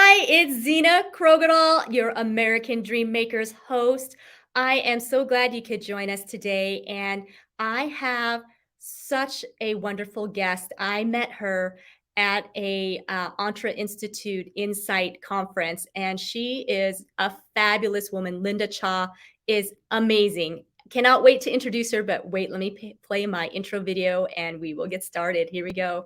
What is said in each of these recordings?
Hi, it's Zena Krogadal, your American Dream Makers host. I am so glad you could join us today, and I have such a wonderful guest. I met her at a Entre Institute Insight conference, and she is a fabulous woman. Linda Cha is amazing. Cannot wait to introduce her, but wait, let me play my intro video, and we will get started. Here we go.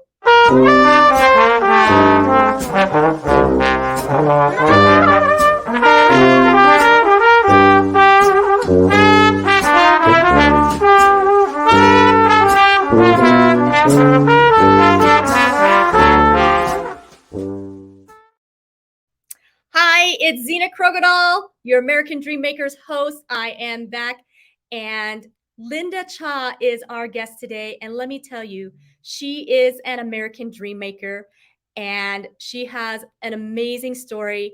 Hi, it's Zena Krogadal, your American Dream Makers host. I am back, and Linda Cha is our guest today. And let me tell you, she is an American Dream Maker, and she has an amazing story.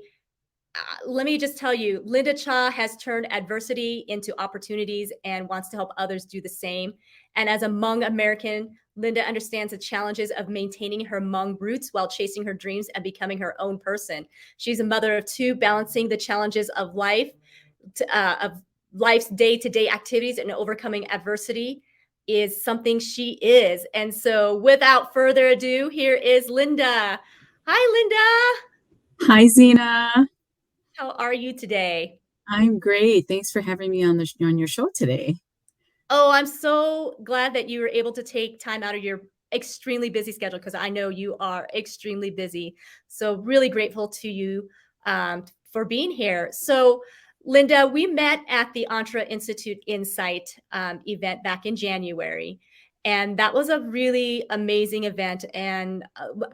Let me just tell you, Linda Cha has turned adversity into opportunities and wants to help others do the same. And as a Hmong American, Linda understands the challenges of maintaining her Hmong roots while chasing her dreams and becoming her own person. She's a mother of two, balancing the challenges of life's day-to-day activities and overcoming adversity is something she is. And so without further ado, here is Linda. Hi, Linda. Hi, Zena. How are you today? I'm great. Thanks for having me on on your show today. Oh, I'm so glad that you were able to take time out of your extremely busy schedule because I know you are extremely busy. So, really grateful to you for being here. So, Linda, we met at the Entre Institute Insight event back in January. And that was a really amazing event and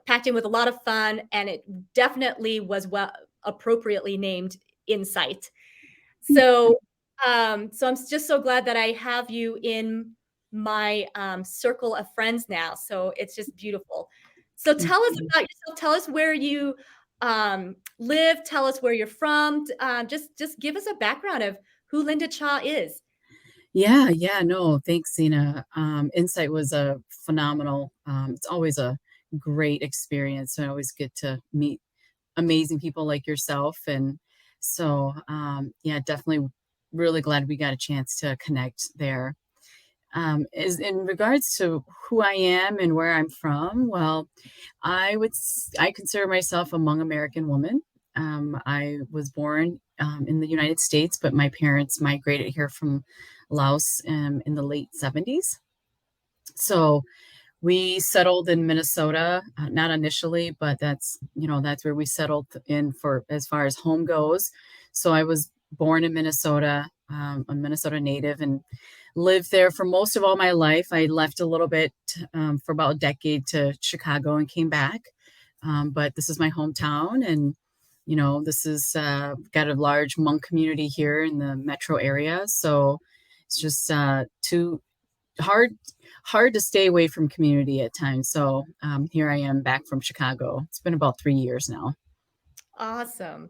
packed in with a lot of fun. And it definitely was well appropriately named Insight. So, so I'm just so glad that I have you in my circle of friends now. So it's just beautiful. So tell us about yourself. Tell us where you live. Tell us where you're from. Just give us a background of who Linda Cha is. Yeah, no, thanks, Zena. Insight was a phenomenal, it's always a great experience. I always get to meet amazing people like yourself. And so, yeah, definitely really glad we got a chance to connect there. Is in regards to who I am and where I'm from, well, I consider myself a Hmong American woman. I was born in the United States, but my parents migrated here from Laos in the late 70s. So we settled in Minnesota, not initially, but that's where we settled in for as far as home goes. So I was born in Minnesota, a Minnesota native, and lived there for most of all my life. I left a little bit for about a decade to Chicago and came back. But this is my hometown, and this is got a large Hmong community here in the metro area. So it's just too hard hard to stay away from community at times. So here I am back from Chicago. It's been about 3 years now. Awesome.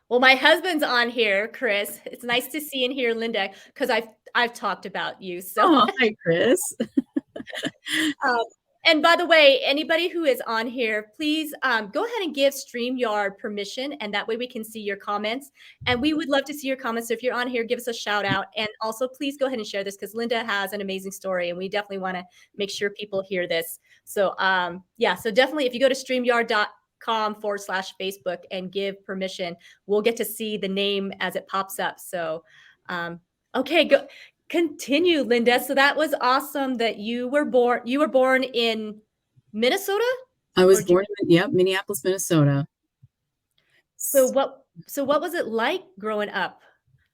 Well, my husband's on here, Chris. It's nice to see and hear Linda because I've talked about you. So Oh, hi, Chris. Um, and by the way, anybody who is on here, please go ahead and give StreamYard permission, and that way we can see your comments. And we would love to see your comments. So if you're on here, give us a shout out. And also, please go ahead and share this because Linda has an amazing story, and we definitely want to make sure people hear this. So yeah, so definitely if you go to StreamYard.com/Facebook and give permission, we'll get to see the name as it pops up. So okay, go. Continue, Linda. So that was awesome that you were born in Minnesota? I Or was did you born in, yep, Minneapolis, Minnesota. so what was it like growing up?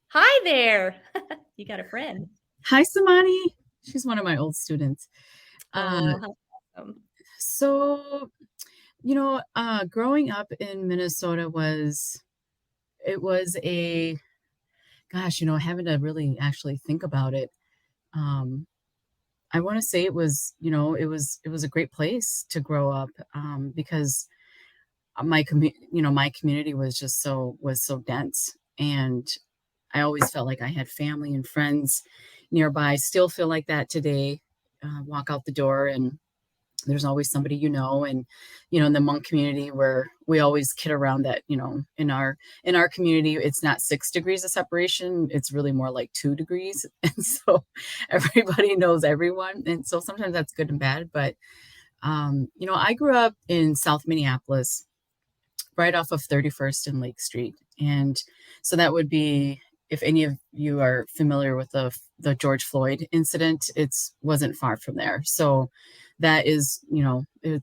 Hi there. You got a friend. Hi, Samani. She's one of my old students. Uh, Oh, how awesome. so, growing up in Minnesota was a, gosh, having to really actually think about it. Um, I want to say it was a great place to grow up because my community was so dense, and I always felt like I had family and friends nearby. Still feel like that today. Walk out the door and there's always somebody, and in the monk community where we always kid around that, in our community it's not 6 degrees of separation, it's really more like 2 degrees. And so everybody knows everyone, and so sometimes that's good and bad. But I grew up in South Minneapolis, right off of 31st and Lake Street. And so that would be, if any of you are familiar with the George Floyd incident, it wasn't far from there. So that is,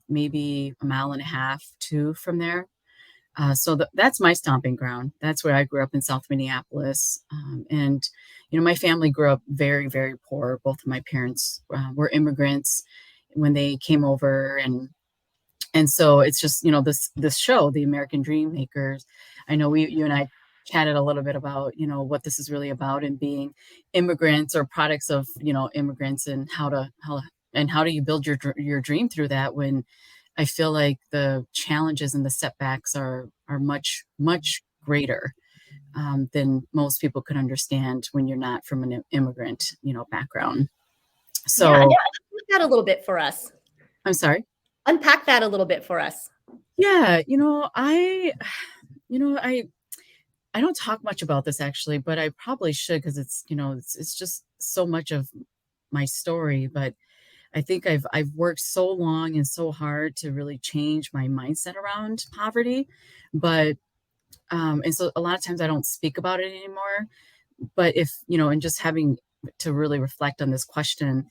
maybe a mile and a half, two from there. So that's my stomping ground. That's where I grew up, in South Minneapolis. And, my family grew up very, very poor. Both of my parents were immigrants when they came over, and so it's just, this show, The American Dream Makers. I know you and I chatted a little bit about, what this is really about, and being immigrants or products of, immigrants, and how do you build your dream through that, when I feel like the challenges and the setbacks are much, much greater than most people could understand when you're not from an immigrant, background. Yeah, So unpack that a little bit for us. I'm sorry. Unpack that a little bit for us. Yeah, I don't talk much about this actually, but I probably should, because it's just so much of my story. But I think I've worked so long and so hard to really change my mindset around poverty. But and so a lot of times I don't speak about it anymore. But if, and just having to really reflect on this question,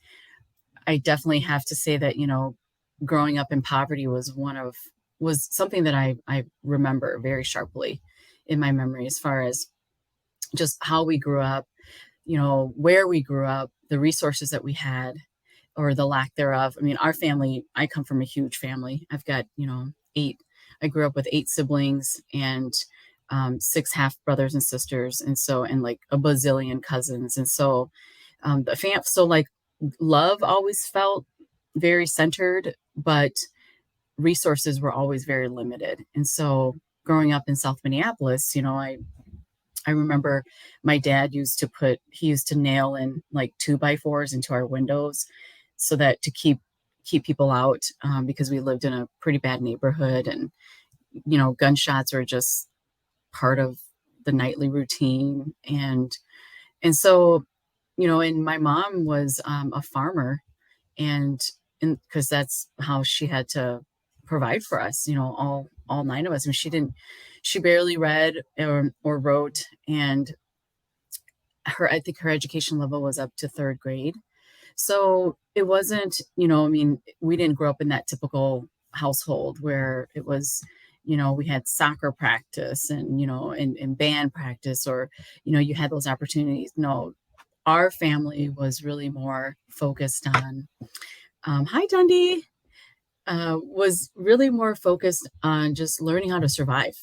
I definitely have to say that, growing up in poverty was something that I remember very sharply in my memory, as far as just how we grew up, where we grew up, the resources that we had, or the lack thereof. I mean, our family, I come from a huge family. I've got, I grew up with 8 siblings, and six half brothers and sisters. And like a bazillion cousins. And so so like love always felt very centered, but resources were always very limited. And so growing up in South Minneapolis, I remember my dad he used to nail in like 2x4s into our windows, so that to keep people out, because we lived in a pretty bad neighborhood, and gunshots were just part of the nightly routine. And so, and my mom was a farmer, and because that's how she had to provide for us, all 9 of us. And she barely read or wrote, and I think her education level was up to 3rd grade. So it wasn't, I mean, we didn't grow up in that typical household where it was, we had soccer practice, and band practice, or, you had those opportunities. No, our family was really more focused on, hi, Dundee, was really more focused on just learning how to survive,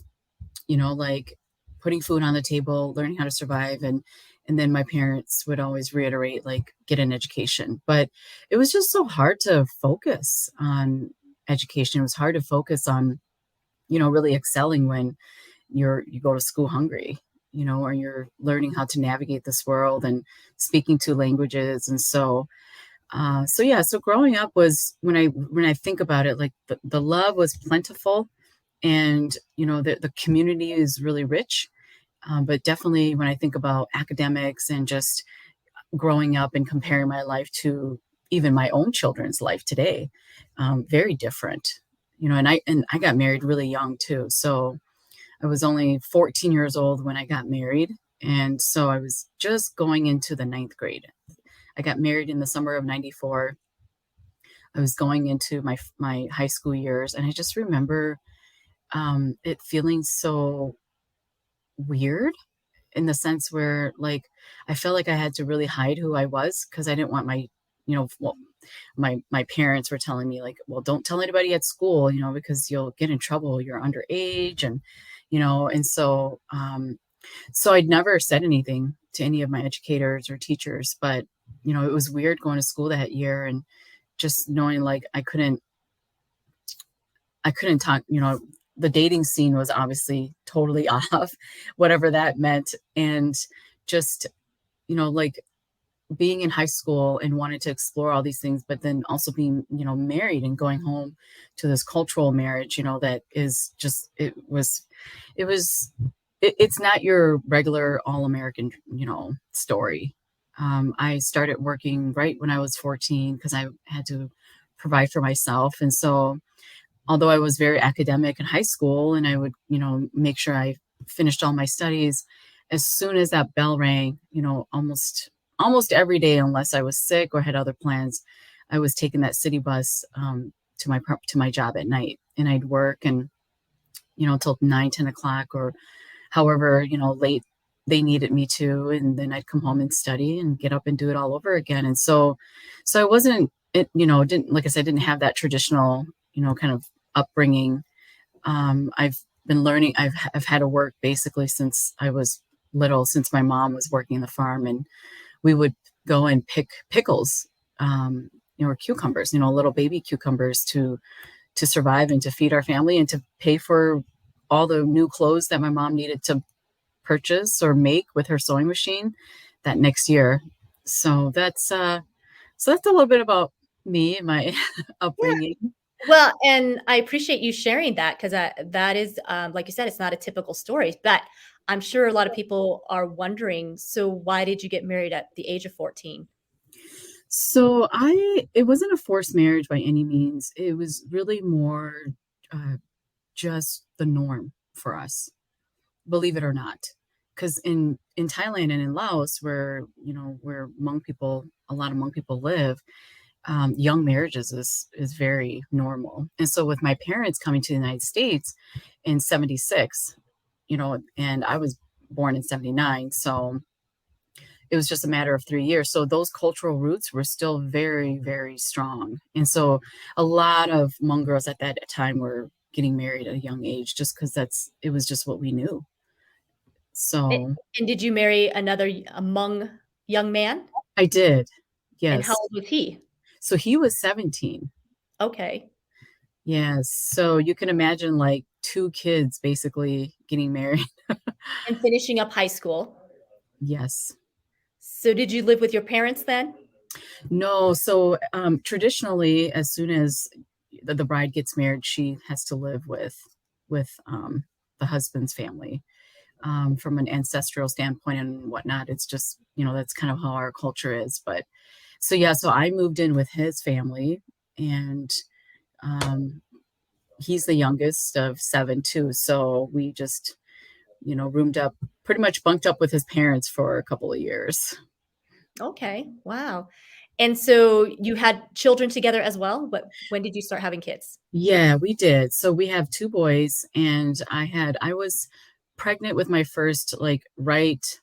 like putting food on the table, learning how to survive. And then my parents would always reiterate, like, get an education. But it was just so hard to focus on education. It was hard to focus on, really excelling when you go to school hungry, or you're learning how to navigate this world and speaking 2 languages. And so yeah, so growing up was, when I think about it, like the love was plentiful, and the community is really rich. But definitely when I think about academics and just growing up and comparing my life to even my own children's life today, very different. And I got married really young too. So I was only 14 years old when I got married. And so I was just going into the 9th grade. I got married in the summer of 94. I was going into my high school years. And I just remember it feeling so weird, in the sense where, like, I felt like I had to really hide who I was, because I didn't want well, my parents were telling me, like, well, don't tell anybody at school, because you'll get in trouble. You're underage. And so I'd never said anything to any of my educators or teachers. But it was weird going to school that year, and just knowing, like, I couldn't talk. The dating scene was obviously totally off, whatever that meant. And just, like, being in high school and wanting to explore all these things, but then also being, married and going home to this cultural marriage, that is just, it was, it's not your regular all American, story. I started working right when I was 14 because I had to provide for myself. And so, although I was very academic in high school and I would, make sure I finished all my studies, as soon as that bell rang, almost every day, unless I was sick or had other plans, I was taking that city bus to my job at night, and I'd work and till 9, 10 o'clock or however late they needed me to, and then I'd come home and study and get up and do it all over again. And so I wasn't it didn't, like I said, didn't have that traditional kind of upbringing. I've been learning. I've had to work basically since I was little, since my mom was working the farm, and we would go and pick pickles, or cucumbers, little baby cucumbers to survive and to feed our family and to pay for all the new clothes that my mom needed to purchase or make with her sewing machine that next year. So that's a little bit about me and my Yeah. upbringing. Well, and I appreciate you sharing that because that is, like you said, it's not a typical story, but I'm sure a lot of people are wondering, so why did you get married at the age of 14? So it wasn't a forced marriage by any means. It was really more uh, just the norm for us, believe it or not. Because in Thailand and in Laos, where Hmong people, a lot of Hmong people live, young marriages is very normal. And so with my parents coming to the United States in '76, and I was born in '79, so it was just a matter of 3 years. So those cultural roots were still very, very strong. And so a lot of Hmong girls at that time were getting married at a young age just because it was just what we knew. A So and did you marry another Hmong young man? I did. And how Yes. old was he? So he was 17. Okay. Yes. So you can imagine like two kids basically getting married. And finishing up high school. Yes. So did you live with your parents then? No. So traditionally, as soon as the bride gets married, she has to live with the husband's family. From an ancestral standpoint and whatnot, it's just that's kind of how our culture is. But so yeah, so I moved in with his family, and um, he's the youngest of seven too. So we just roomed up, pretty much bunked up with his parents for a couple of years. Okay, wow. And so you had children together as well? When did you start having kids? Yeah, we did. So we have two boys, and I was pregnant with my first, like, right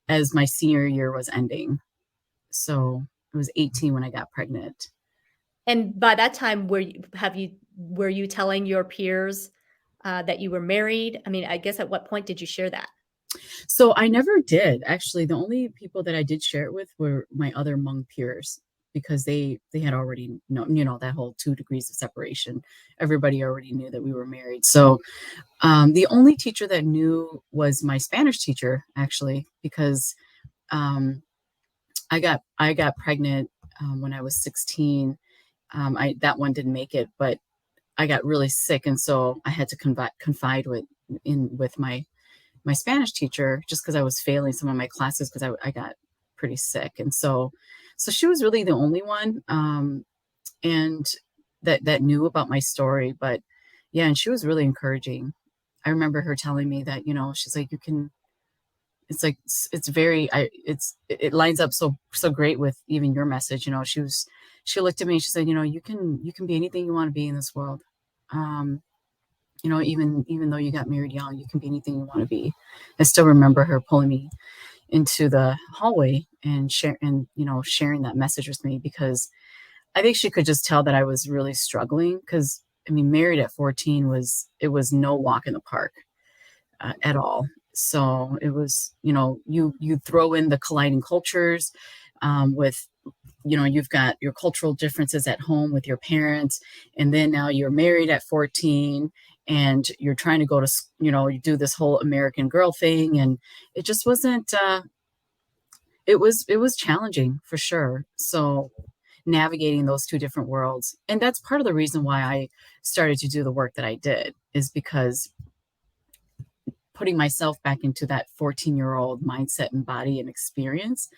as my senior year was ending. So I was 18 when I got pregnant. And by that time, were you telling your peers, that you were married? I mean, I guess at what point did you share that? So I never did. Actually, the only people that I did share it with were my other Hmong peers because they had already known, that whole 2 degrees of separation. Everybody already knew that we were married. So the only teacher that knew was my Spanish teacher, actually, because um, I got pregnant when I was 16. I That one didn't make it, but I got really sick, and so I had to confide with my Spanish teacher just because I was failing some of my classes because I got pretty sick. And so she was really the only one, and that knew about my story. But yeah, and she was really encouraging. I remember her telling me that, she's like, you can, it's like, it's very, it lines up so great with even your message. She looked at me and she said, you can be anything you want to be in this world. Um, even though you got married young, you can be anything you want to be. I still remember her pulling me into the hallway and sharing that message with me because I think she could just tell that I was really struggling because I mean, married at 14 was no walk in the park at all. So it was, you throw in the colliding cultures with you've got your cultural differences at home with your parents, and then now you're married at 14 and you're trying to go to you do this whole American girl thing, and it just wasn't it was challenging for sure. So navigating those two different worlds. And that's part of the reason why I started to do the work that I did, is because putting myself back into that 14-year-old mindset and body and experience,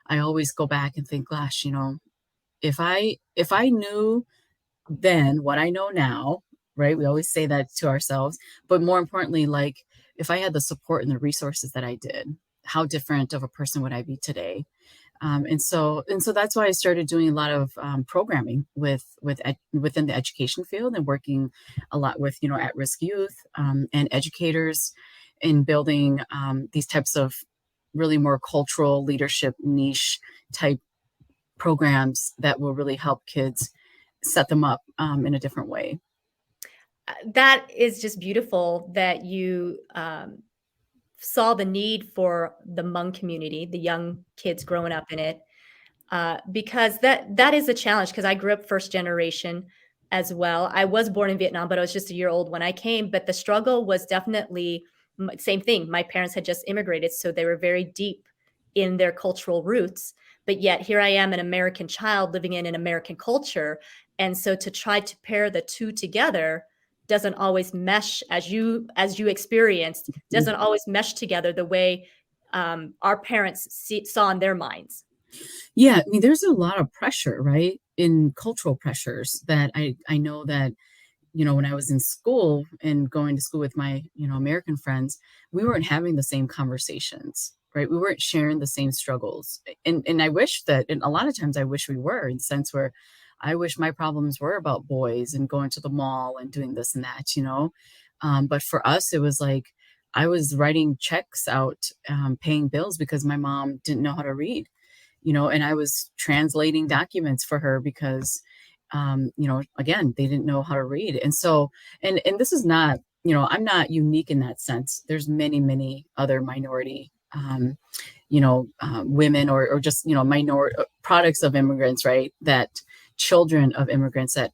I always go back and think, gosh, if I knew then what I know now, right? We always say that to ourselves, but more importantly, like if I had the support and the resources that I did, how different of a person would I be today? And so that's why I started doing a lot of programming within the education field, and working a lot with at risk youth and educators in building these types of really more cultural leadership niche type programs that will really help kids set them up in a different way. That is just beautiful that you saw the need for the Hmong community, the young kids growing up in it, because that is a challenge. Because I grew up first generation as well. I was born in Vietnam, but I was just a year old when I came. But the struggle was definitely same thing. My parents had just immigrated, so they were very deep in their cultural roots. But yet here I am, an American child living in an American culture, and so to try to pair the two together doesn't always mesh as you experienced, doesn't always mesh together the way our parents saw in their minds. Yeah, I mean, there's a lot of pressure, right? In cultural pressures that I know that, when I was in school and going to school with my, American friends, we weren't having the same conversations, right? We weren't sharing the same struggles. And I wish that, and a lot of times I wish we were, in the sense where I wish my problems were about boys and going to the mall and doing this and that. But for us, it was like I was writing checks out, paying bills because my mom didn't know how to read, and I was translating documents for her because, again, they didn't know how to read. And so, and this is not, I'm not unique in that sense. There's many, many other minority, women or just, minor products of immigrants, right? That children of immigrants that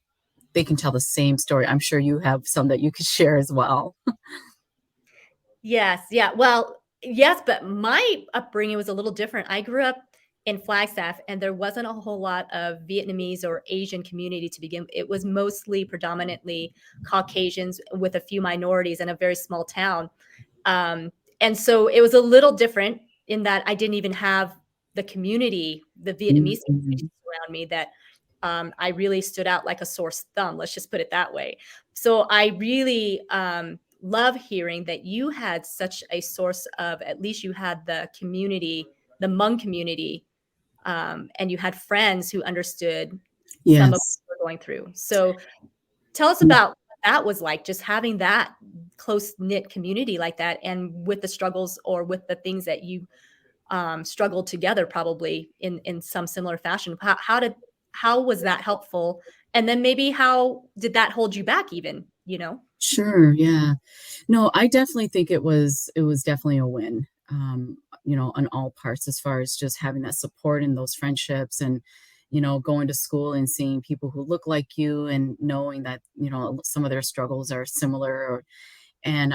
they can tell the same story. I'm sure you have some that you could share as well. Yes, yeah. Well, yes, but my upbringing was a little different. I grew up in Flagstaff, and there wasn't a whole lot of Vietnamese or Asian community to begin. It was mostly predominantly Caucasians with a few minorities in a very small town. Um, and so it was a little different in that I didn't even have the community, the Vietnamese community Mhm. around me that I really stood out like a sore thumb. Let's just put it that way. So I really love hearing that you had such a source of, at least you had the community, the Hmong community, and you had friends who understood some of Yes. what you were going through. So tell us about what that was like, just having that close knit community like that, and with the struggles or with the things that you struggled together, probably in some similar fashion. How was that helpful? And then maybe how did that hold you back even, you know? Sure. Yeah. No, I definitely think it was definitely a win. On all parts, as far as just having that support and those friendships, and going to school and seeing people who look like you, and knowing that some of their struggles are similar, and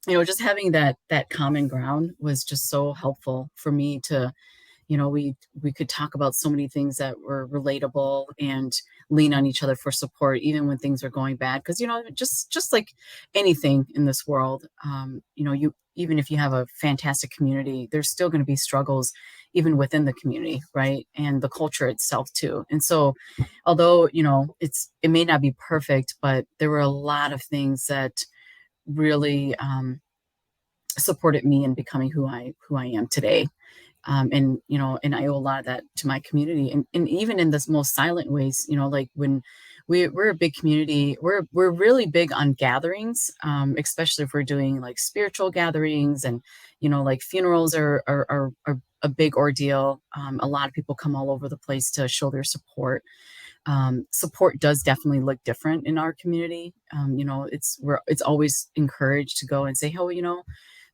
just having that common ground was just so helpful for me to, we could talk about so many things that were relatable, and lean on each other for support even when things are going bad, because just like anything in this world, you even if you have a fantastic community, there's still going to be struggles even within the community, right? And the culture itself too. And so, although it may not be perfect, but there were a lot of things that really supported me in becoming who I am today. And I owe a lot of that to my community, and even in this most silent ways, like when we're a big community, we're really big on gatherings, especially if we're doing like spiritual gatherings, and like funerals are a big ordeal. A lot of people come all over the place to show their support. Support does definitely look different in our community. It's always encouraged to go and say, oh,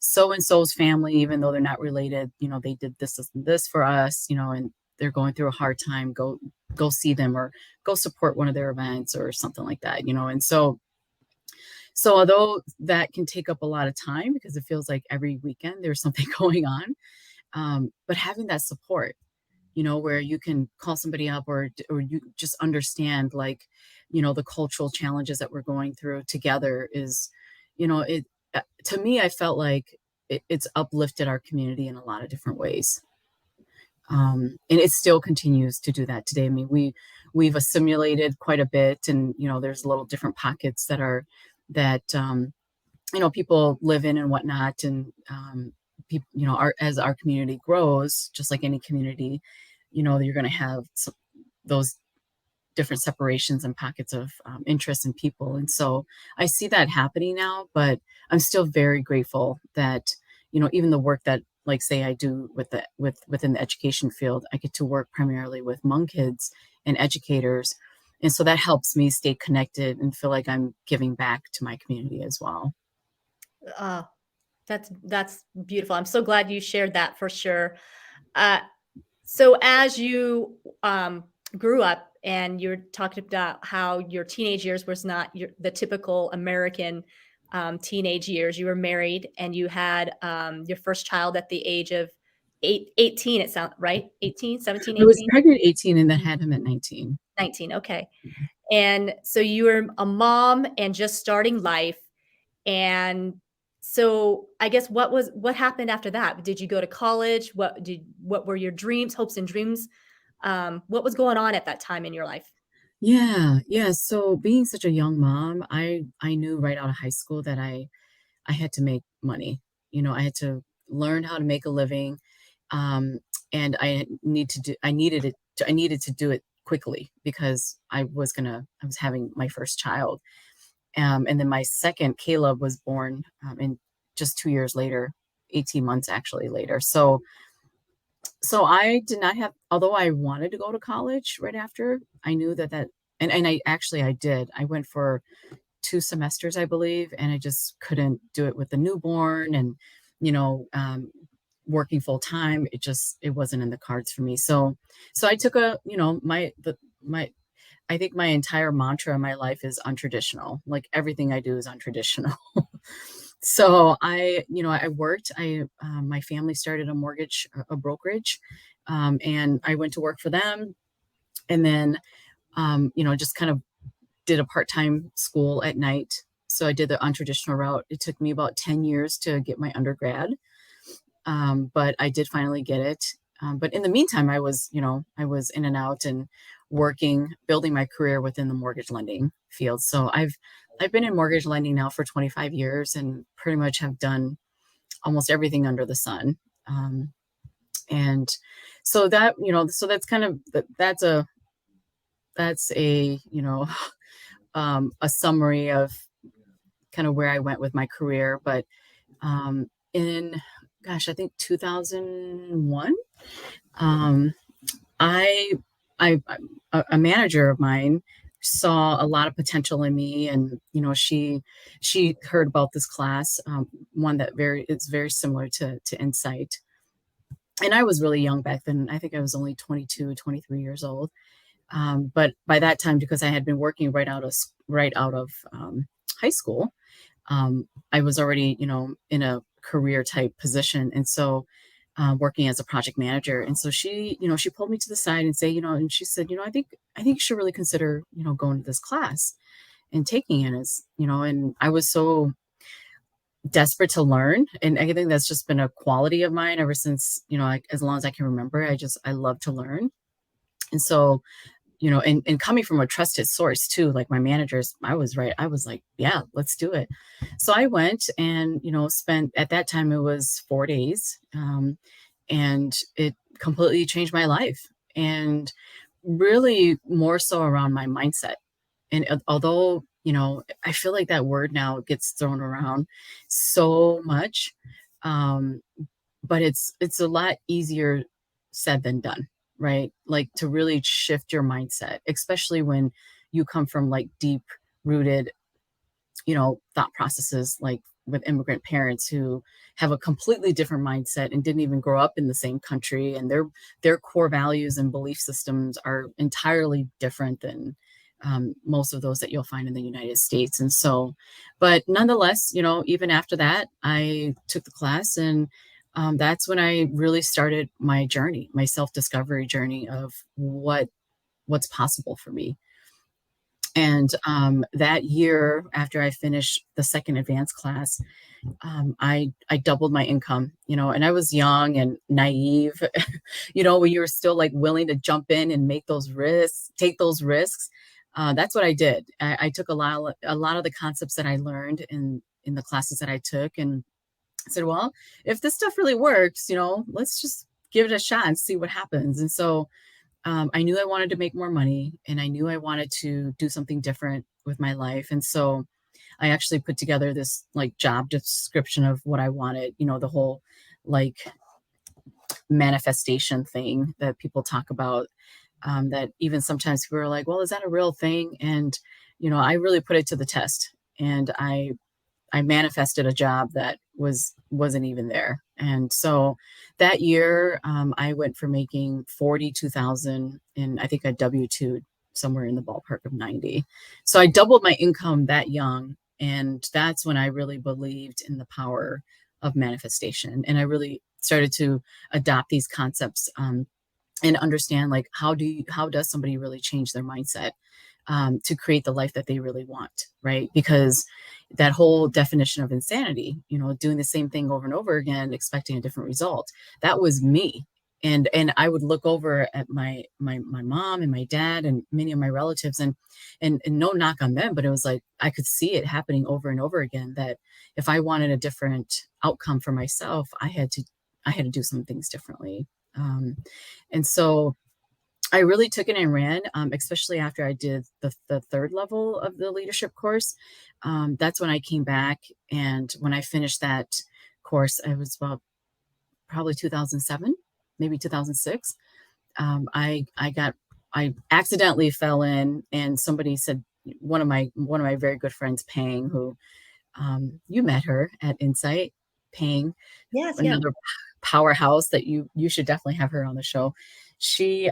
so and so's family, even though they're not related, they did this and this for us, and they're going through a hard time. Go see them, or go support one of their events or something like that. And so although that can take up a lot of time, because it feels like every weekend there's something going on, But having that support, where you can call somebody up, or you just understand, like, the cultural challenges that we're going through together is, it to me, I felt like it's uplifted our community in a lot of different ways. And it still continues to do that today. I mean, we've assimilated quite a bit, and there's little different pockets that people live in and whatnot, and people, as our community grows, just like any community, you're going to have those different separations and pockets of interest in people. And so I see that happening now, but I'm still very grateful that, even the work that, like, say, I do within the education field, I get to work primarily with Hmong kids and educators. And so that helps me stay connected and feel like I'm giving back to my community as well. Uh, that's beautiful. I'm so glad you shared that for sure. Uh, so as you grew up and you're talking about how your teenage years was not the typical American teenage years, you were married and you had your first child at the age of 18, it sounds right? 18, 17, I was 18, pregnant at 18 and then had him at 19. 19. Okay. And so you were a mom and just starting life. And so I guess what happened after that? Did you go to college? What were your dreams, hopes and dreams? What was going on at that time in your life? Yeah, yeah. So being such a young mom, I knew right out of high school that I had to make money. I had to learn how to make a living, um, and I needed to do it quickly because I was having my first child, and then my second, Caleb, was born in just 2 years later, 18 months actually later. So I did not have, although I wanted to go to college right after, I knew and I did. I went for 2 semesters, I believe, and I just couldn't do it with the newborn and, you know, um, working full time. It wasn't in the cards for me. So I took I think my entire mantra in my life is untraditional. Like everything I do is untraditional. So I worked. My family started a brokerage, and I went to work for them, and then just kind of did a part-time school at night. So I did the untraditional route. It took me about 10 years to get my undergrad, but I did finally get it. But in the meantime, I was in and out and working, building my career within the mortgage lending field. So I've been in mortgage lending now for 25 years and pretty much have done almost everything under the sun. And so so that's kind of that's a summary of kind of where I went with my career. But in gosh, I think 2001, um, I, a manager of mine saw a lot of potential in me, and she heard about this class, one that it's very similar to Insight. And I was really young back then. I think I was only 22, 23 years old. But by that time, because I had been working right out of high school, I was already, in a career type position. And so working as a project manager. And so she pulled me to the side and and she said, I think you should really consider, going to this class and taking it and I was so desperate to learn. And I think that's just been a quality of mine ever since, as long as I can remember. I love to learn. And so and coming from a trusted source too, like my managers, I was right. I was like, yeah, let's do it. So I went and, spent, at that time, it was 4 days. And it completely changed my life, and really more so around my mindset. And although, I feel like that word now gets thrown around so much, um, but it's a lot easier said than done, right? Like to really shift your mindset, especially when you come from like deep rooted, thought processes, like with immigrant parents who have a completely different mindset and didn't even grow up in the same country, and their core values and belief systems are entirely different than most of those that you'll find in the United States. And so, but nonetheless, even after that, I took the class, and that's when I really started my journey, my self-discovery journey of what's possible for me. And that year, after I finished the second advanced class, I doubled my income, and I was young and naive, when you're still like willing to jump in and make those risks, take those risks. That's what I did. I took a lot of the concepts that I learned in the classes that I took, and said, well, if this stuff really works, let's just give it a shot and see what happens. And so I knew I wanted to make more money, and I knew I wanted to do something different with my life. And so I actually put together this like job description of what I wanted, the whole like manifestation thing that people talk about. That even sometimes people are like, well, is that a real thing? And, I really put it to the test, and I manifested a job that wasn't even there. And so that year, I went from making 42,000, and I think I W-2'd somewhere in the ballpark of 90. So I doubled my income that young, and that's when I really believed in the power of manifestation, and I really started to adopt these concepts, and understand like how does somebody really change their mindset, to create the life that they really want, right? Because that whole definition of insanity, doing the same thing over and over again, expecting a different result, that was me. And I would look over at my mom and my dad and many of my relatives, and no knock on them, but it was like I could see it happening over and over again, that if I wanted a different outcome for myself, I had to do some things differently. And so I really took it and ran, especially after I did the third level of the leadership course. That's when I came back. And when I finished that course, it was about probably 2007, maybe 2006. I accidentally fell in, and somebody said, one of my very good friends, Pang, who you met her at Insight, Pang, Yes, yeah. another powerhouse that you should definitely have her on the show. She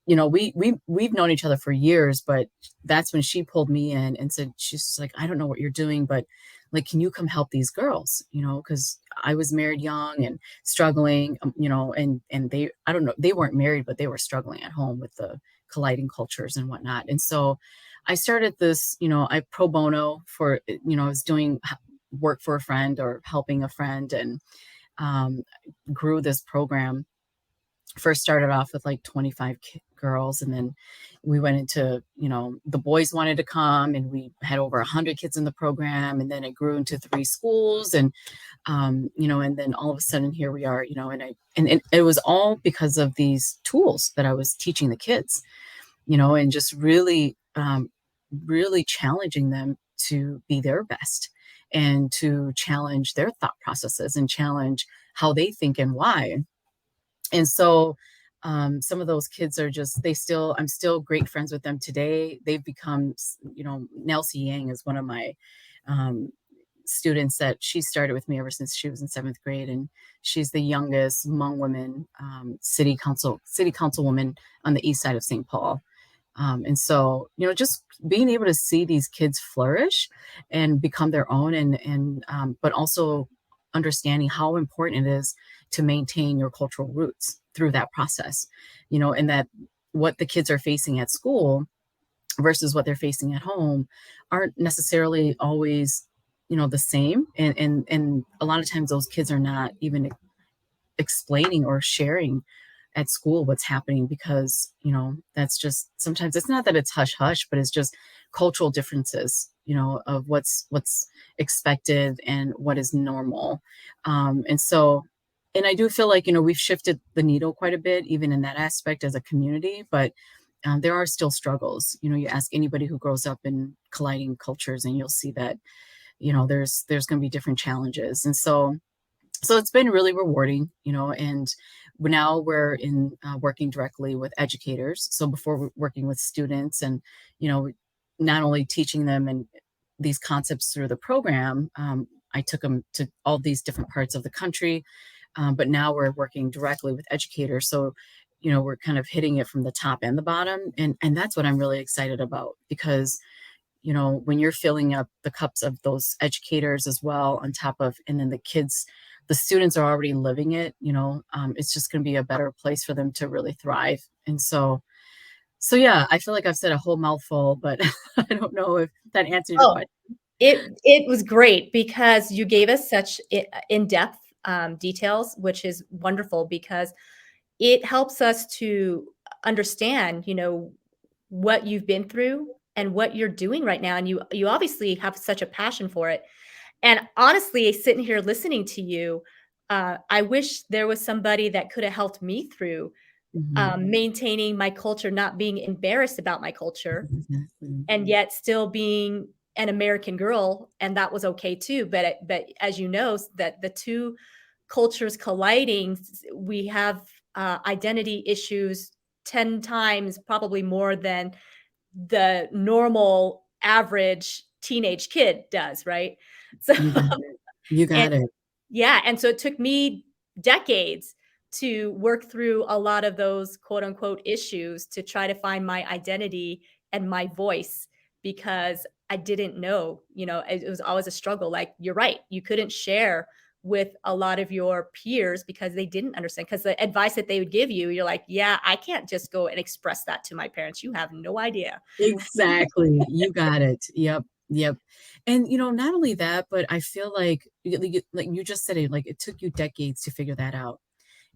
we've known each other for years, but that's when she pulled me in and said, she's just like, I don't know what you're doing, but like, can you come help these girls? Because I was married young and struggling, and they, I don't know, they weren't married, but they were struggling at home with the colliding cultures and whatnot. And so I started this, I pro bono for, I was doing work for a friend or helping a friend, and um, grew this program. First started off with like 25 girls, and then we went into, the boys wanted to come, and we had over 100 kids in the program, and then it grew into 3 schools, and and then all of a sudden here we are, and it was all because of these tools that I was teaching the kids, and just really challenging them to be their best, and to challenge their thought processes, and challenge how they think and why. And so some of those kids are just, I'm still great friends with them today. They've become, Nelsie Yang is one of my um, students that she started with me ever since she was in 7th grade. And she's the youngest Hmong woman, city councilwoman on the east side of St. Paul. And so, just being able to see these kids flourish and become their own, but also understanding how important it is to maintain your cultural roots through that process, and that what the kids are facing at school versus what they're facing at home aren't necessarily always, the same. And a lot of times those kids are not even explaining or sharing at school what's happening, because that's just, sometimes it's not that it's hush hush, but it's just cultural differences, of what's expected and what is normal. And so, and I do feel like, we've shifted the needle quite a bit even in that aspect as a community, but there are still struggles. You ask anybody who grows up in colliding cultures, and you'll see that there's going to be different challenges. And so it's been really rewarding, and now we're in working directly with educators. So before we're working with students, and, not only teaching them and these concepts through the program, I took them to all these different parts of the country. But now we're working directly with educators. So, we're kind of hitting it from the top and the bottom. And that's what I'm really excited about, because when you're filling up the cups of those educators as well, on top of, and then the kids the students are already living it, it's just going to be a better place for them to really thrive. And so yeah, I feel like I've said a whole mouthful, but I don't know if that answered your Oh, question. it was great because you gave us such in-depth details, which is wonderful because it helps us to understand, what you've been through and what you're doing right now. And you obviously have such a passion for it. And honestly, sitting here listening to you, I wish there was somebody that could have helped me through Mhm. maintaining my culture, not being embarrassed about my culture, Exactly. and yet still being an American girl, and that was okay too. But as you know, that the two cultures colliding, we have identity issues 10 times, probably more than the normal average teenage kid does, right? So, You got it. You and got it. yeah, and so it took me decades to work through a lot of those quote unquote issues to try to find my identity and my voice because I didn't know, it was always a struggle. Like you're right, you couldn't share with a lot of your peers because they didn't understand. Because the advice that they would give you, you're like, yeah, I can't just go and express that to my parents. You have no idea. Exactly. You got it. Yep. Yep. And not only that, but I feel like like you just said it, like it took you decades to figure that out.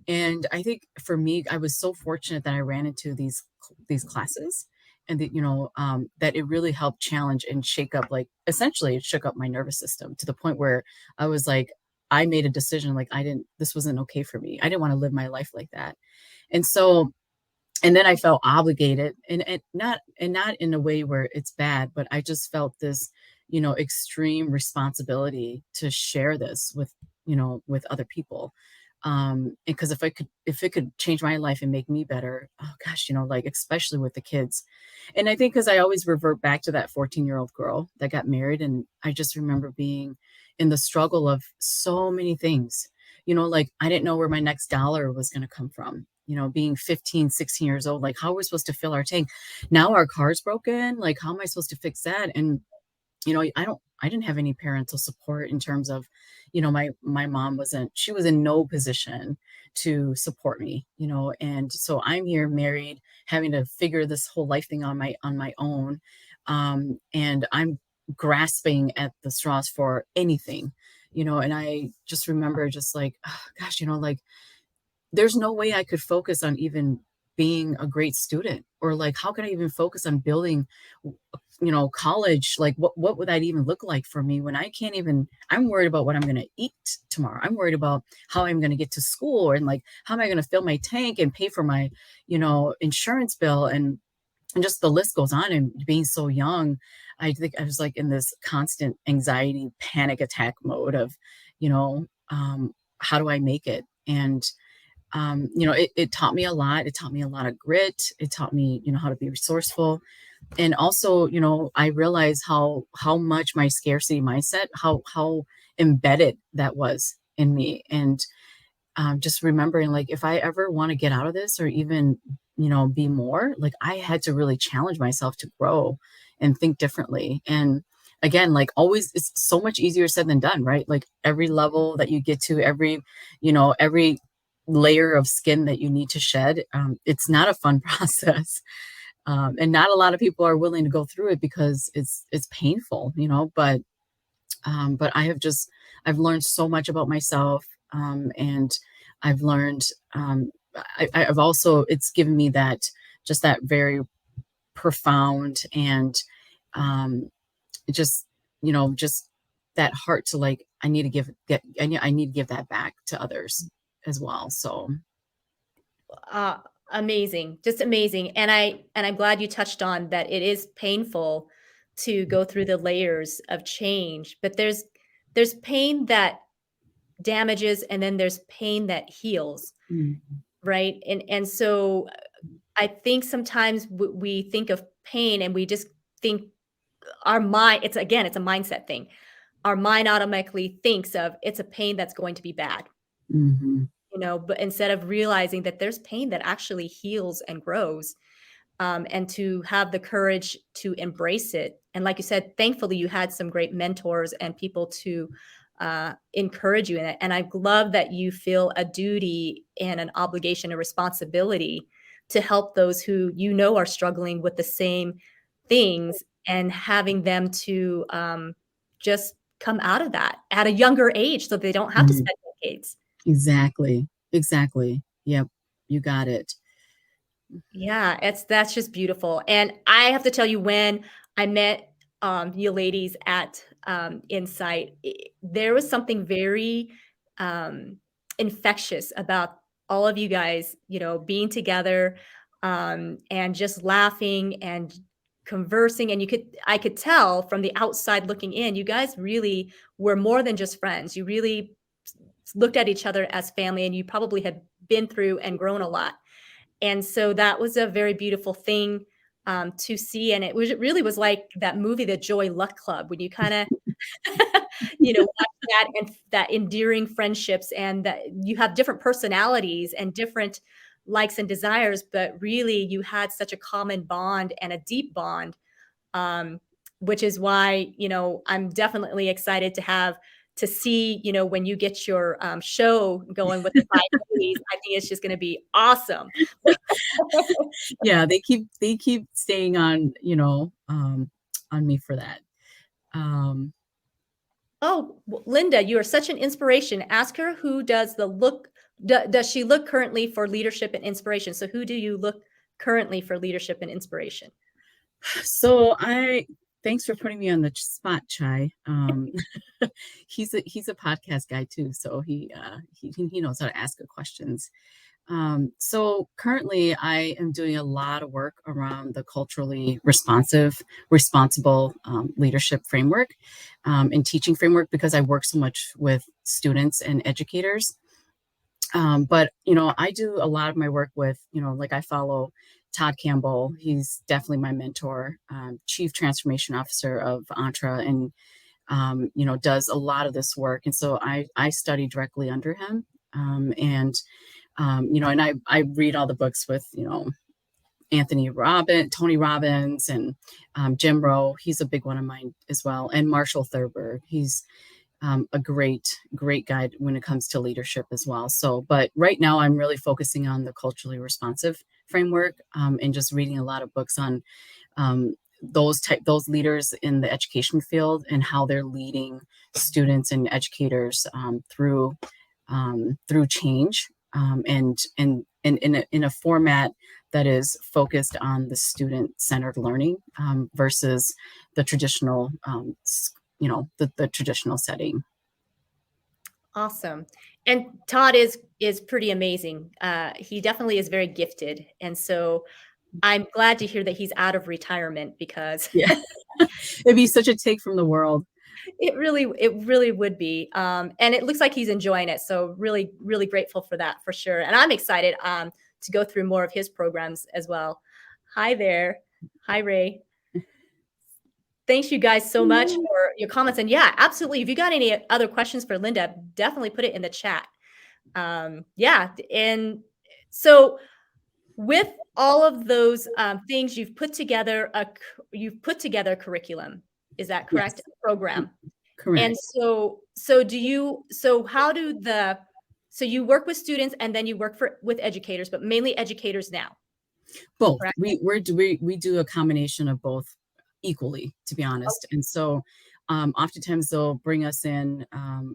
And I think for me, I was so fortunate that I ran into these classes, and that that it really helped challenge and shake up, like essentially it shook up my nervous system to the point where I was like, I made a decision, like I didn't this wasn't okay for me. I didn't want to live my life like that. And so and then I felt obligated, and not in a way where it's bad, but I just felt this, extreme responsibility to share this with other people. Because if it could change my life and make me better, oh gosh, like especially with the kids. And I think because I always revert back to that 14-year-old girl that got married, and I just remember being in the struggle of so many things. Like I didn't know where my next dollar was going to come from. Being 15, 16 years old, like how are we supposed to fill our tank? Now our car's broken. Like, how am I supposed to fix that? And I didn't have any parental support in terms of, my mom she was in no position to support me, and so I'm here married, having to figure this whole life thing on my own. And I'm grasping at the straws for anything, and I just remember just like, oh, gosh, like there's no way I could focus on even being a great student, or like how can I even focus on building college. Like what would that even look like for me when I can't even I'm worried about what I'm going to eat tomorrow. I'm worried about how I'm going to get to school, and like how am I going to fill my tank and pay for my insurance bill, and just the list goes on. And being so young, I think I was like in this constant anxiety panic attack mode of you know how do I make it. And it taught me a lot. It taught me a lot of grit. It taught me, how to be resourceful. And also, I realized how much my scarcity mindset, how embedded that was in me. And just remembering, like, if I ever want to get out of this or even, be more, like, I had to really challenge myself to grow and think differently. And again, like always, it's so much easier said than done, right? Like every level that you get to, every layer of skin that you need to shed, it's not a fun process. And not a lot of people are willing to go through it because it's painful, but I've learned so much about myself, and I've learned, I've also, it's given me that very profound, and um, just, just that heart to like, I need to give that back to others as well. So, Uh, Amazing, just amazing. And I'm glad you touched on that it is painful to go through the layers of change, but there's pain that damages and then there's pain that heals, mm, right? And so I think sometimes we think of pain and we just think our mind, it's a mindset thing. Our mind automatically thinks of it's a pain that's going to be bad. mhm, But instead of realizing that there's pain that actually heals and grows, and to have the courage to embrace it. And like you said, thankfully you had some great mentors and people to encourage you in it. And I love that you feel a duty and an obligation, a responsibility to help those who you know are struggling with the same things and having them to just come out of that at a younger age so they don't have to Mhm. spend decades. Exactly. Exactly. Yep. You got it. Yeah, that's just beautiful, and I have to tell you, when I met, you ladies at, Insight, there was something very, um, infectious about all of you guys, being together, and just laughing and conversing, and I could tell from the outside looking in, you guys really were more than just friends. You really looked at each other as family, and you probably had been through and grown a lot. And so that was a very beautiful thing, to see, and it really was like that movie, The Joy Luck Club, when you kinda, watch that and that endearing friendships and that you have different personalities and different likes and desires, but really you had such a common bond and a deep bond, um, which is why, I'm definitely excited to see, when you get your, show going with the 5 ladies. I think it's just gonna be awesome. Yeah, they keep staying on me for that. Um, Oh, Linda, you are such an inspiration. Ask her, who does the look does she look currently for leadership and inspiration? So who do you look currently for leadership and inspiration? so I thanks for putting me on the spot, Chai. He's a podcast guy too, so he knows how to ask good questions. So currently, I am doing a lot of work around the culturally responsible leadership framework and teaching framework because I work so much with students and educators. But I do a lot of my work with, like I follow Todd Campbell. He's definitely my mentor, Chief Transformation Officer of Entra, and does a lot of this work. And so I study directly under him. And I read all the books with, Tony Robbins, and Jim Rowe. He's a big one of mine as well. And Marshall Thurber. He's a great guide when it comes to leadership as well. So, but right now I'm really focusing on the culturally responsive framework and just reading a lot of books on those leaders in the education field and how they're leading students and educators through change and in a format that is focused on the student centered learning versus the traditional the traditional setting. Awesome. And Todd is pretty amazing. He definitely is very gifted, and so I'm glad to hear that he's out of retirement because Yeah, it'd be such a take from the world. it really would be. And it looks like he's enjoying it. So really, really grateful for that for sure. And I'm excited to go through more of his programs as well. Hi there. Hi, Ray. Thanks you guys so much for your comments. And yeah, absolutely. If you got any other questions for Linda, definitely put it in the chat. Yeah. And so with all of those things, you've put together a curriculum. Is that correct? Yes, A program. And correct. so you work with students and then you work with educators, but mainly educators now, Both. correct? We do a combination of both equally, to be honest. And so oftentimes they'll bring us in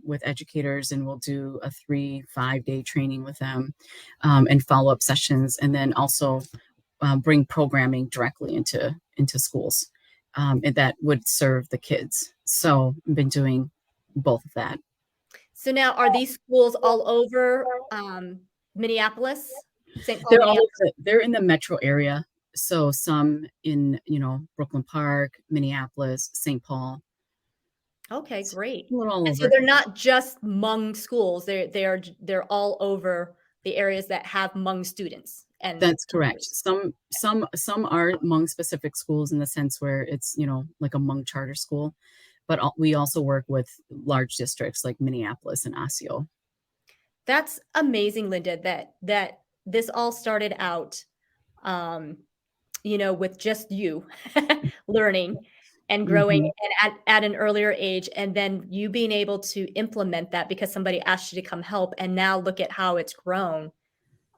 with educators and we'll do a 3-5 day training with them and follow-up sessions, and then also bring programming directly into schools and that would serve the kids. So I've been doing both of that. So now are these schools all over Minneapolis, St. Paul, They're all Minneapolis? they're in the metro area. So some in, Brooklyn Park, Minneapolis, St. Paul. Okay, great. We're all And so over. they're not just Hmong schools. They're all over the areas that have Hmong students and That's correct. teachers. Some are Hmong specific schools in the sense where it's, like a Hmong charter school, but we also work with large districts like Minneapolis and Osseo. That's amazing, Linda, that this all started out, with just you learning. and growing Mhm. and at an earlier age, and then you being able to implement that because somebody asked you to come help, and now look at how it's grown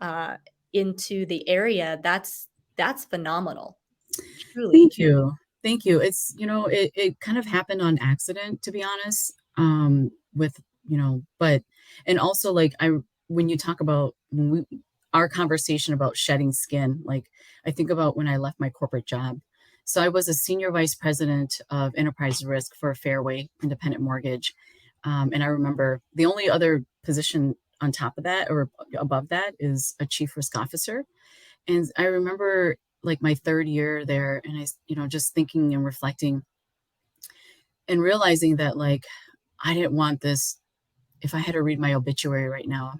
uh, into the area. That's phenomenal, truly. Thank you. Thank you. It's, it kind of happened on accident, to be honest. With, but, and also like when you talk about our conversation about shedding skin, like I think about when I left my corporate job. So I was a senior vice president of enterprise risk for a Fairway independent mortgage. And I remember the only other position on top of that or above that is a chief risk officer. And I remember like my third year there, and just thinking and reflecting and realizing that like I didn't want this. If I had to read my obituary right now,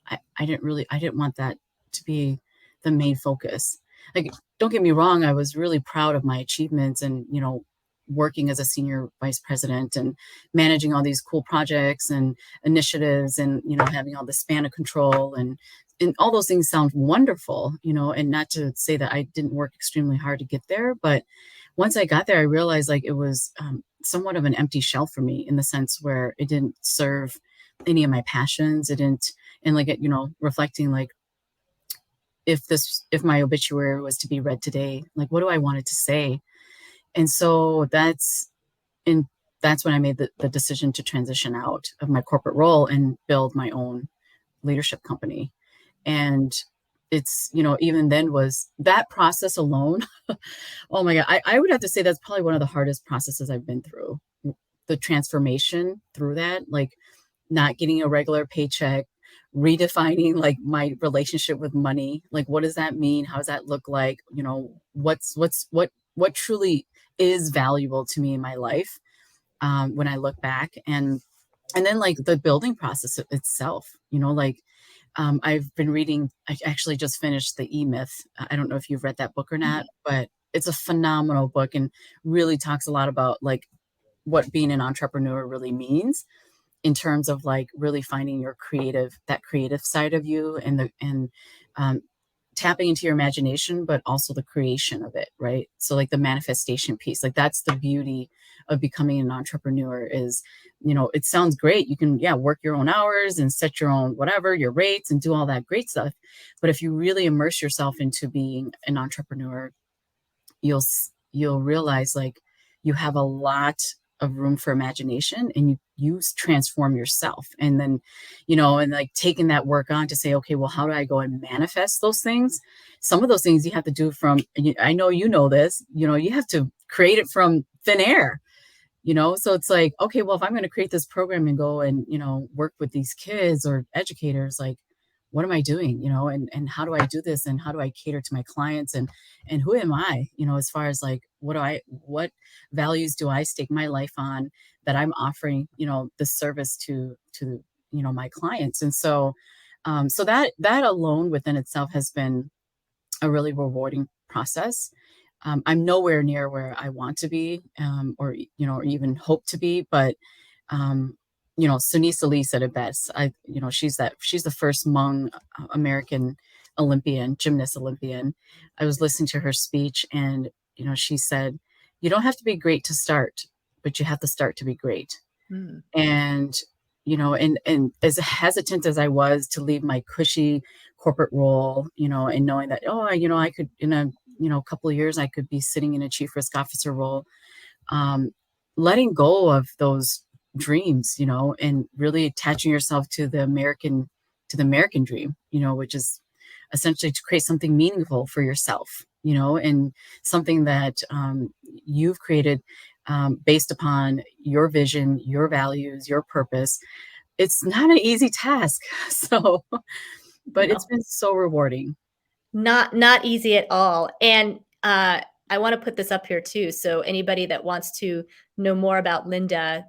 I didn't want that to be the main focus. Like, don't get me wrong, I was really proud of my achievements and, working as a senior vice president and managing all these cool projects and initiatives and, having all the span of control and all those things sound wonderful, and not to say that I didn't work extremely hard to get there, but once I got there, I realized like it was somewhat of an empty shell for me in the sense where it didn't serve any of my passions. It didn't, and like, reflecting like if my obituary was to be read today, like what do I want it to say? And so and that's when I made the decision to transition out of my corporate role and build my own leadership company. And it's, even then was that process alone. Oh my God. I would have to say that's probably one of the hardest processes I've been through. The transformation through that, like not getting a regular paycheck, redefining like my relationship with money. Like, what does that mean? How does that look like? What truly is valuable to me in my life when I look back and then like the building process itself, like I've been reading, I actually just finished The E-Myth. I don't know if you've read that book or not, but it's a phenomenal book and really talks a lot about like what being an entrepreneur really means in terms of like really finding that creative side of you and tapping into your imagination, but also the creation of it, right? So like the manifestation piece, like that's the beauty of becoming an entrepreneur is, it sounds great. You can, yeah, work your own hours and set your own, whatever, your rates and do all that great stuff. But if you really immerse yourself into being an entrepreneur, you'll realize like you have a lot of room for imagination and you transform yourself and then and like taking that work on to say okay well how do I go and manifest those things. Some of those things you have to do from I know this you have to create it from thin air. So it's like okay well if I'm going to create this program and go and work with these kids or educators, like what am I doing, and how do I do this and how do I cater to my clients and who am I, as far as like what values do I stake my life on that I'm offering, the service to my clients. And so so that alone within itself has been a really rewarding process. I'm nowhere near where I want to be, or or even hope to be, but um, Sunisa Lee said it best. She's the first Hmong American Olympian, gymnast Olympian. I was listening to her speech, and she said, "You don't have to be great to start, but you have to start to be great." Mm. And and as hesitant as I was to leave my cushy corporate role, and knowing that I could in a couple of years I could be sitting in a chief risk officer role, letting go of those dreams, and really attaching yourself to the American dream, which is essentially to create something meaningful for yourself, and something that you've created based upon your vision, your values, your purpose. It's not an easy task. So, but it's No. been so rewarding. Not easy at all. And I want to put this up here too. So anybody that wants to know more about Linda,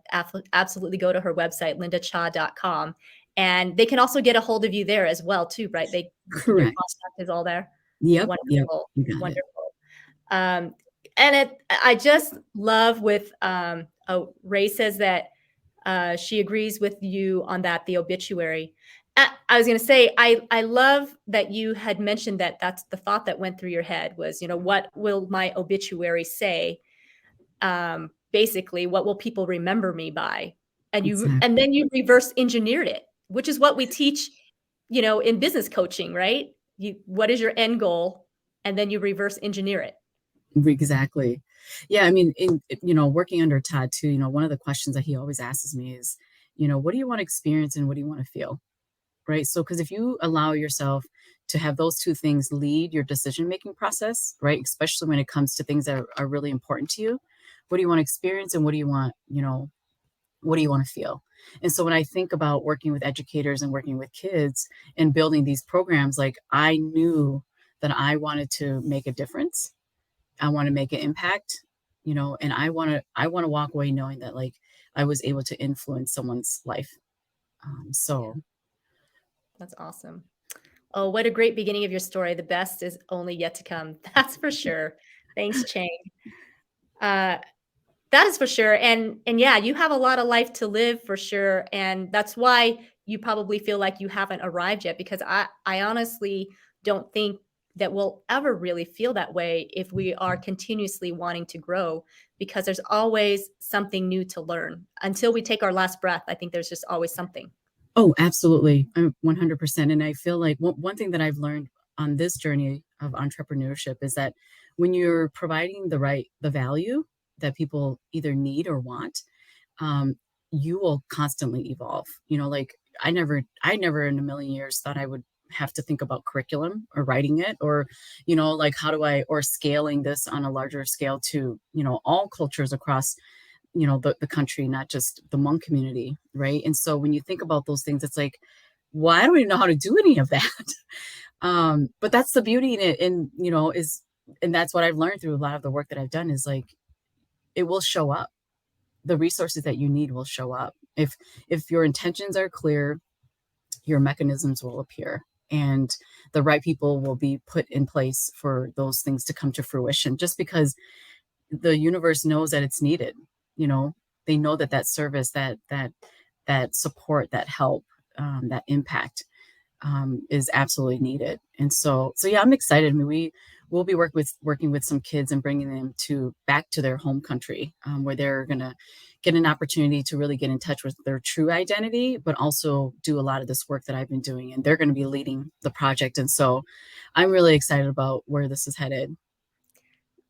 absolutely go to her website, lindacha.com. And they can also get a hold of you there as well too, right? Your Correct. contact is all there. Yep. Yep. Wonderful, You got it. wonderful. Um, and I just love with Ray says that she agrees with you on that, the obituary. I was going to say, I love that you had mentioned that that's the thought that went through your head was, what will my obituary say? basically, what will people remember me by? And Exactly. then you reverse engineered it, which is what we teach, in business coaching, right? What is your end goal? And then you reverse engineer it. Exactly. Yeah, I mean, working under Todd too, one of the questions that he always asks me is, what do you want to experience and what do you want to feel? Right? So, because if you allow yourself to have those two things lead your decision making process, right? Especially when it comes to things that are really important to you, what do you want to experience and what do you want to feel? And so when I think about working with educators and working with kids and building these programs, like I knew that I wanted to make a difference. I want to make an impact, and I want to walk away knowing that like I was able to influence someone's life. Yeah, So that's awesome. Oh, what a great beginning of your story. The best is only yet to come. That's for sure. Thanks, Chang. Uh, that is for sure. And yeah, you have a lot of life to live for sure. And that's why you probably feel like you haven't arrived yet, because I honestly don't think that we'll ever really feel that way if we are continuously wanting to grow, because there's always something new to learn. Until we take our last breath, I think there's just always something. oh, absolutely. I'm 100%. And I feel like one thing that I've learned on this journey of entrepreneurship is that when you're providing the value that people either need or want, um, you will constantly evolve. Like I never in a million years thought I would have to think about curriculum or writing it or, like how do I, or scaling this on a larger scale to, all cultures across the country, not just the Hmong community, right? And so when you think about those things, it's like, well, I don't even know how to do any of that. But that's the beauty in it, and and that's what I've learned through a lot of the work that I've done is like it will show up. The resources that you need will show up if your intentions are clear. Your mechanisms will appear, and the right people will be put in place for those things to come to fruition. Just because the universe knows that it's needed. You know, they know that that service, that support, that help, that impact is absolutely needed. And so yeah, I'm excited. I mean, we'll be working with some kids and bringing them to back to their home country, where they're gonna get an opportunity to really get in touch with their true identity, but also do a lot of this work that I've been doing. And they're going to be leading the project. And so I'm really excited about where this is headed.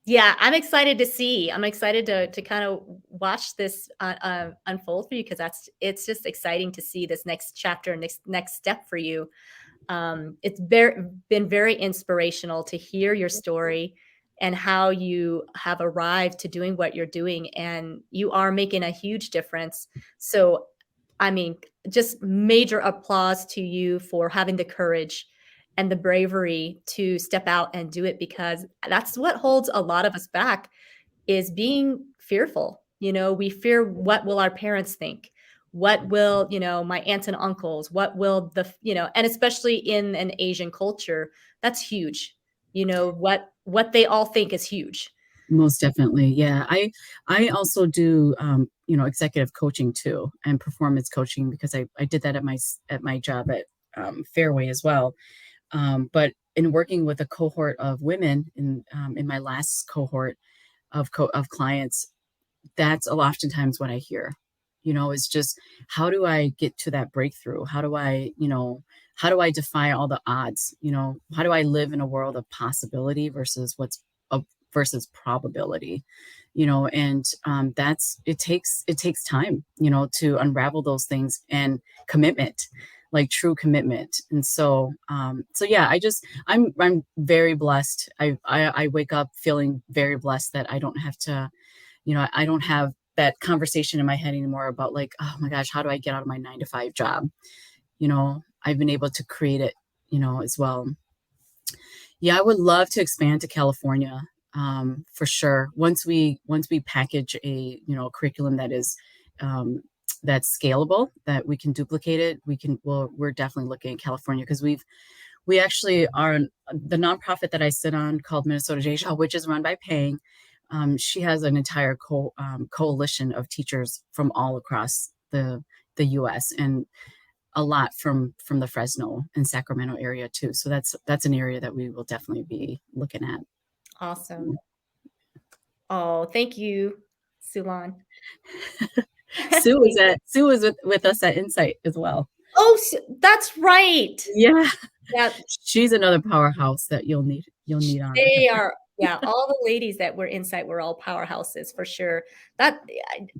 Yeah, I'm excited to see. I'm excited to kind of watch this unfold for you, because it's just exciting to see this next chapter, next step for you. It's been very inspirational to hear your story and how you have arrived to doing what you're doing, and you are making a huge difference. So, I mean, just major applause to you for having the courage and the bravery to step out and do it, because that's what holds a lot of us back, is being fearful. We fear, what will our parents think? What will, my aunts and uncles, what will and especially in an Asian culture, that's huge. What they all think is huge. Most definitely. Yeah. I also do executive coaching too and performance coaching because I did that at my job at Fairway as well. But in working with a cohort of women in my last cohort of clients, that's oftentimes what I hear. Is just how do I get to that breakthrough? How do I defy all the odds? How do I live in a world of possibility versus versus probability? And that's it takes time, to unravel those things and commitment, like true commitment. And so yeah, I'm very blessed. I wake up feeling very blessed that I don't have to, I don't have that conversation in my head anymore about like, oh my gosh, how do I get out of my 9 to 5 job? I've been able to create it, as well. Yeah, I would love to expand to California, for sure. Once we package a curriculum that is that's scalable, that we can duplicate it, we're definitely looking at California because we actually are the nonprofit that I sit on called Minnesota J-Shaw, which is run by Pang. She has an entire coalition of teachers from all across the U.S. and a lot from the Fresno and Sacramento area too. So that's an area that we will definitely be looking at. Awesome. Oh, thank you. Sulan. Sue is with us at Insight as well. Oh, that's right. Yeah. Yeah, She's another powerhouse that you'll need on with her. they are. Yeah, all the ladies that were Insight were all powerhouses for sure. That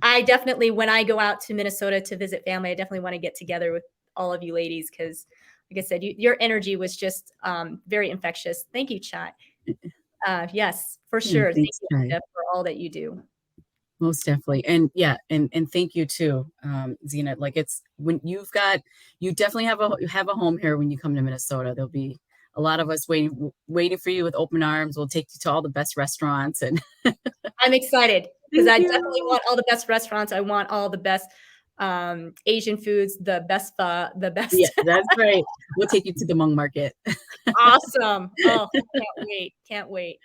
I definitely, when I go out to Minnesota to visit family, I definitely want to get together with all of you ladies because, like I said, your energy was just very infectious. Thank you, Chat. Yes, for Yeah, sure. Thank thanks, you, Jai. Linda, for all that you do. Most definitely. And yeah, and thank you too, Zena. Like it's when you definitely have a home here when you come to Minnesota. There'll be a lot of us waiting for you with open arms. We'll take you to all the best restaurants and I'm excited because thank I definitely you. want all the best restaurants. I want all the best Asian foods, the best pho, the Yeah, best. that's right. We'll take you to the Hmong market. Awesome. Oh, can't wait. Can't wait.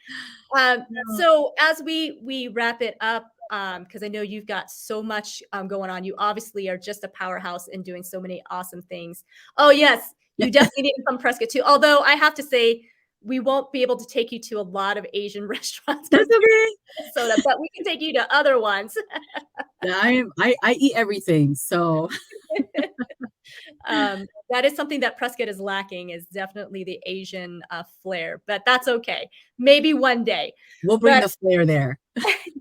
So as we wrap it up, because I know you've got so much going on. You obviously are just a powerhouse and doing so many awesome things. Oh yes, you definitely need to come Prescott too. Although I have to say, we won't be able to take you to a lot of Asian restaurants That's compared okay. to Minnesota, but we can take you to other ones. Yeah, I eat everything. So That is something that Prescott is lacking is definitely the Asian flair, but that's okay. Maybe one day. we'll bring But the flair there.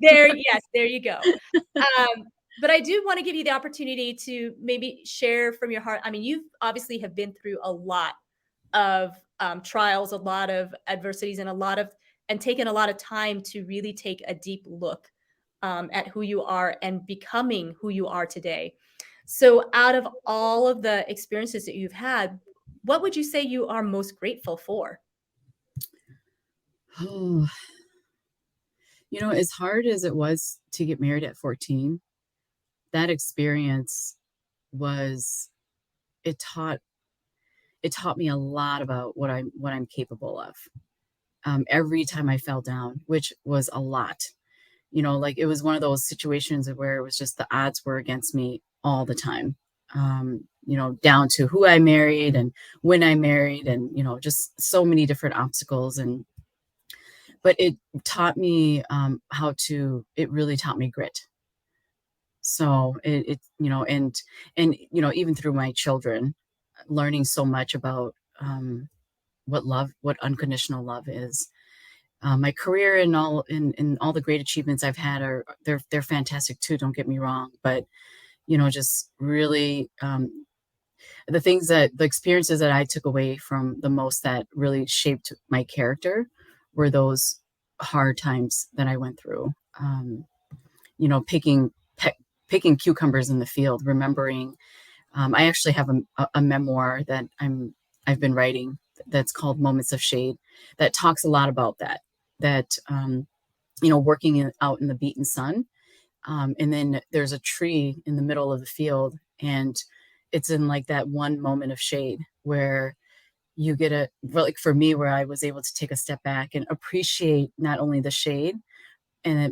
there, yes, there you go. But I do want to give you the opportunity to maybe share from your heart. I mean, you obviously have been through a lot of trials, a lot of adversities, and taken a lot of time to really take a deep look at who you are and becoming who you are today. So, out of all of the experiences that you've had, what would you say you are most grateful for? Oh, as hard as it was to get married at 14, that experience was it taught it taught me a lot about what I'm capable of. Every time I fell down, which was a lot, like it was one of those situations where it was just the odds were against me all the time. Down to who I married and when I married, and just so many different obstacles. But it really taught me grit. So and even through my children, learning so much about what unconditional love is. My career and all the great achievements I've had they're fantastic too. Don't get me wrong, but just really the experiences that I took away from the most that really shaped my character were those hard times that I went through. You know, picking pe- Picking cucumbers in the field, remembering. I actually have a memoir that I've been writing that's called Moments of Shade that talks a lot about that. That out in the beaten sun, and then there's a tree in the middle of the field, and it's in like that one moment of shade where you get like for me, where I was able to take a step back and appreciate not only the shade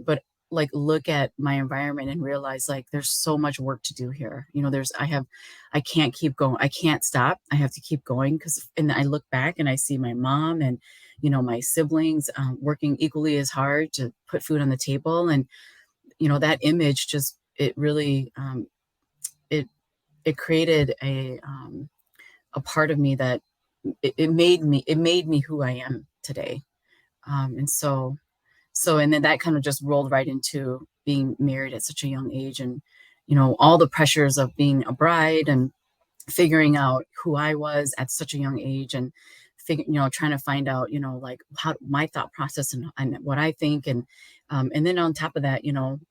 but like look at my environment and realize like there's so much work to do here. I can't keep going. I can't stop. I have to keep going and I look back and I see my mom and my siblings working equally as hard to put food on the table. And that image just it really it it created a part of me that it made me who I am today. And then that kind of just rolled right into being married at such a young age, and all the pressures of being a bride and figuring out who I was at such a young age, and trying to find out like how my thought process and what I think, and then on top of that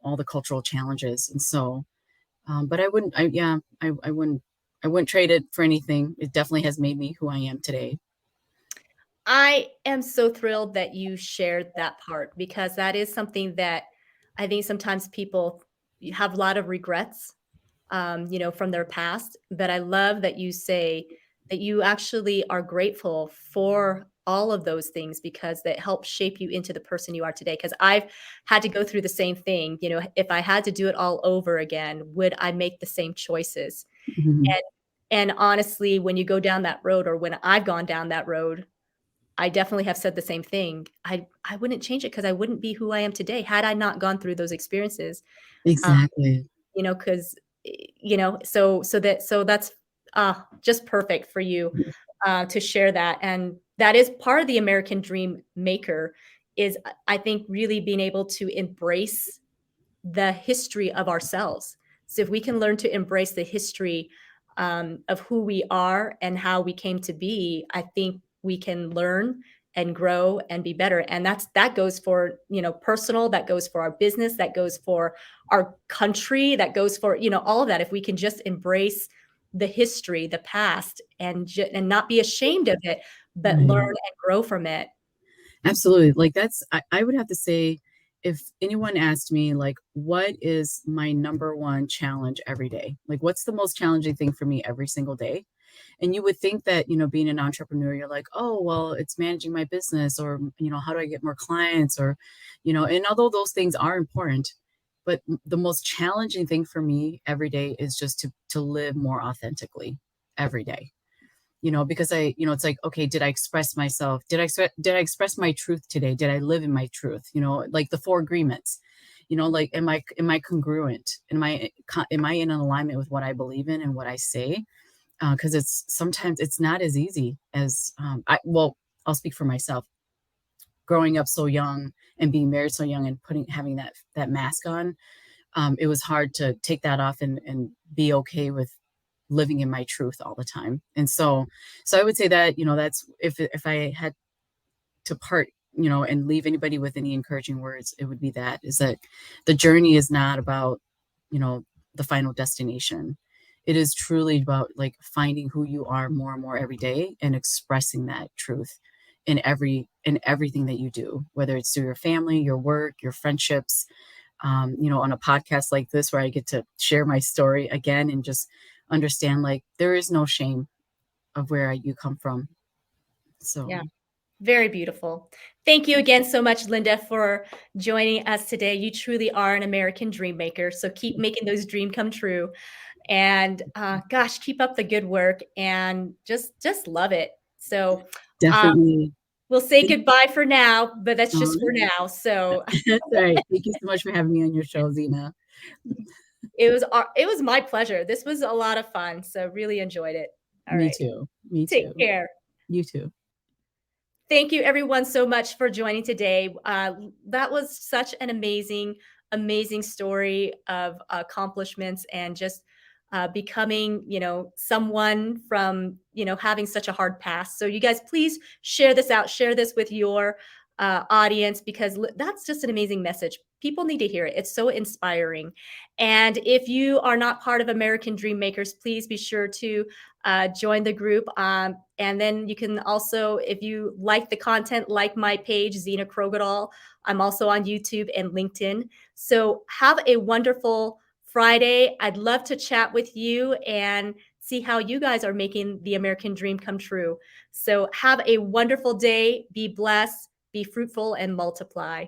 all the cultural challenges. And so but I wouldn't trade it for anything. It definitely has made me who I am today. I am so thrilled that you shared that part because that is something that I think sometimes people have a lot of regrets, from their past. But I love that you say that you actually are grateful for all of those things because that helped shape you into the person you are today. Because I've had to go through the same thing. If I had to do it all over again, would I make the same choices? Mhm. And honestly, when you go down that road, or when I've gone down that road, I definitely have said the same thing. I wouldn't change it because I wouldn't be who I am today had I not gone through those experiences. Um, Exactly. because so that's just perfect for you to share that, and that is part of the American dream maker. Is I think really being able to embrace the history of ourselves. So if we can learn to embrace the history of who we are and how we came to be, I think we can learn and grow and be better. And that goes for personal, that goes for our business, that goes for our country, that goes for all of that. If we can just embrace the history, the past, and not be ashamed of it, but learn Right. and grow from it. Absolutely. Like I would have to say, if anyone asked me, like, what is my number one challenge every day? Like, what's the most challenging thing for me every single day? And you would think that, being an entrepreneur, you're like, oh, well, it's managing my business, or, how do I get more clients? Or, and although those things are important, but the most challenging thing for me every day is just to live more authentically every day. Because it's like, okay, did I express myself? Did I express my truth today? Did I live in my truth? Like the four agreements, like, am I congruent? Am I in alignment with what I believe in and what I say? Because sometimes it's not as easy as, well, I'll speak for myself. Growing up so young and being married so young and having that mask on, it was hard to take that off and be okay with living in my truth all the time. And so I would say that, that's, if I had to part, and leave anybody with any encouraging words, it would be that, is that the journey is not about, you know, the final destination. It is truly about, like, finding who you are more and more every day and expressing that truth in everything that you do, whether it's through your family, your work, your friendships, on a podcast like this, where I get to share my story again and just understand, like, there is no shame of where you come from. So Yeah. Very beautiful. Thank you again so much, Linda, for joining us today. You truly are an American dream maker. So keep making those dreams come true. And gosh, keep up the good work and just love it. So uh, definitely. we'll say Thank, goodbye for now, but that's all just for right. now. So That's all right. Thank you so much for having me on your show, Zena. it was my pleasure. This was a lot of fun. So really enjoyed it. All Me right. too. Me Take too. care. You too. Thank you, everyone, so much for joining today. That was such an amazing story of accomplishments and just becoming, someone from, having such a hard past. So, you guys, please share this out, share this with your audience, because that's just an amazing message. People need to hear it. It's so inspiring. And if you are not part of American Dream Makers, please be sure to join the group. And then you can also, if you like the content, like my page, Zena Krogadal. I'm also on YouTube and LinkedIn. So have a wonderful Friday. I'd love to chat with you and see how you guys are making the American dream come true. So have a wonderful day. Be blessed, be fruitful, and multiply.